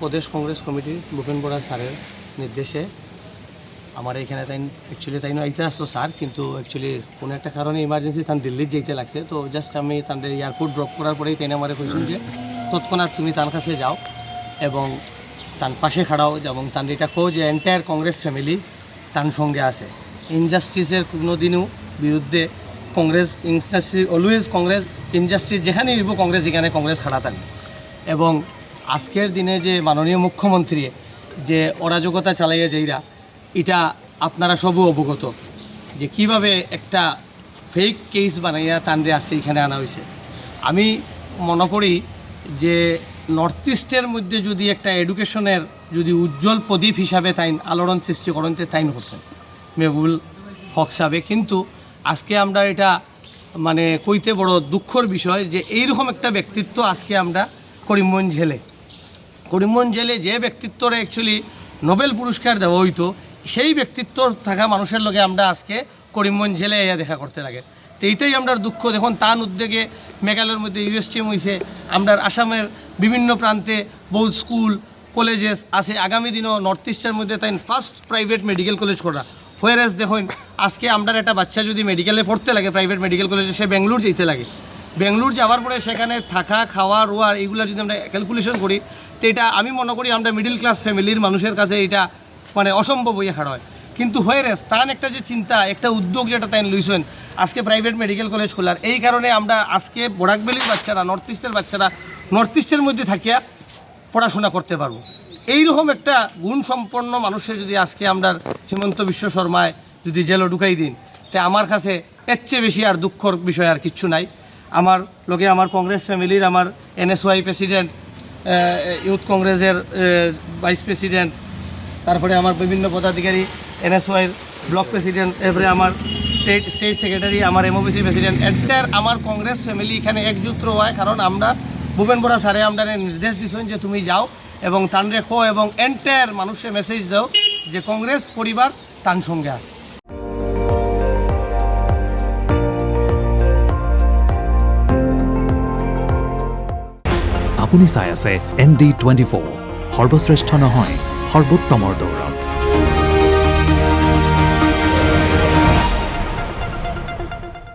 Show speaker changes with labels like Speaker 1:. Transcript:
Speaker 1: প্রদেশ কংগ্রেস কমিটির ভূপেন বরা স্যারের নির্দেশে আমার এখানে তাই আইতে আসলো স্যার, কিন্তু অ্যাকচুয়ালি কোনো একটা কারণে ইমার্জেন্সি তান দিল্লির যেতে লাগছে। তো জাস্ট আমি তাদের এয়ারপোর্ট ড্রপ করার পরেই তাই আমার কইছেন যে তৎক্ষণাৎ তুমি তার কাছে যাও এবং তার পাশে খাড়াও, এবং তার এটা কো যে এন্টায়ার কংগ্রেস ফ্যামিলি তার সঙ্গে আছে। ইনজাস্টিসের কোনো দিনও বিরুদ্ধে Congress injustice always Congress injustice যেখানে নিব কংগ্রেস যেখানে কংগ্রেস খাড়া থাকবে। এবং আজকের দিনে যে মাননীয় মুখ্যমন্ত্রী যে অরাজকতা চালাইয়া যাইরা, এটা আপনারা সবও অবগত যে কিভাবে একটা ফেক কেস বানাইয়া তানরে আজকে এখানে আনা হয়েছে। আমি মনে করি যে নর্থ ইস্টের মধ্যে যদি একটা এডুকেশনের যদি উজ্জ্বল প্রদীপ হিসাবে তাইন আলোড়ন সৃষ্টি করতে তাইন করছেন মেহবুবুল হক সাহেব, কিন্তু আজকে আমরা এটা মানে কইতে বড় দুঃখর বিষয় যে এইরকম একটা ব্যক্তিত্ব আজকে আমরা করিমগঞ্জ জেলে যে ব্যক্তিত্বরে অ্যাকচুয়ালি নোবেল পুরস্কার দেওয়া হইতো, সেই ব্যক্তিত্ব থাকা মানুষের লগে আমরা আজকে করিমগঞ্জ জেলে এয়া দেখা করতে লাগে। তো এইটাই আমরা দুঃখ। দেখুন তার উদ্যোগে মেঘালয়ের মধ্যে ইউএসটিএম হয়েছে, আমরা আসামের বিভিন্ন প্রান্তে বহু স্কুল কলেজেস আছে। আগামী দিনও নর্থ ইস্টের মধ্যে তাই ফার্স্ট প্রাইভেট মেডিকেল কলেজ করা হোয়ারেস দেখুন আজকে আমরা একটা বাচ্চা যদি মেডিকেলে পড়তে লাগে প্রাইভেট মেডিকেল কলেজে, সে বেঙ্গলোর যেতে লাগে। বেঙ্গলোর যাওয়ার পরে সেখানে থাকা খাওয়া রোয়া এইগুলো যদি আমরা ক্যালকুলেশন করি, তো এটা আমি মনে করি আমরা মিডিল ক্লাস ফ্যামিলির মানুষের কাছে এটা মানে অসম্ভব হয়ে খাড়া হয়। কিন্তু হোয়ারেস তার একটা যে চিন্তা, একটা উদ্যোগ যেটা তাই লইছেন আজকে প্রাইভেট মেডিকেল কলেজ খোলার, এই কারণে আমরা আজকে বরাকবেলির বাচ্চারা নর্থ ইস্টের বাচ্চারা নর্থ ইস্টের মধ্যে থাকিয়া পড়াশোনা করতে পারবো। এইরকম একটা গুণসম্পন্ন মানুষের যদি আজকে আমরা হিমন্ত বিশ্ব শর্মায় যদি জেলও ঢুকাই দিন, তে আমার কাছে এর চেয়ে বেশি আর দুঃখর বিষয় আর কিচ্ছু নাই। আমার লোকে আমার কংগ্রেস ফ্যামিলির আমার এনএসওয়াই প্রেসিডেন্ট, ইউথ কংগ্রেসের ভাইস প্রেসিডেন্ট, তারপরে আমার বিভিন্ন পদাধিকারী এনএসওয়াইয়ের ব্লক প্রেসিডেন্ট, এরপরে আমার স্টেট সেক্রেটারি, আমার এমওবিসি প্রেসিডেন্ট, এন্টায়ার আমার কংগ্রেস ফ্যামিলি এখানে একজুট হয়। কারণ আমরা ভূপেন বরা স্যারে আমরা নির্দেশ দিচ্ছেন যে তুমি যাও এবং তান রেখো এবং এন্টায়ার মানুষের মেসেজ দাও যে কংগ্রেস পরিবার তার সঙ্গে আছে।
Speaker 2: আপুনি চাই আছে ND24, সৰ্বশ্ৰেষ্ঠ নহয় সৰ্বোত্তমৰ দৌৰত।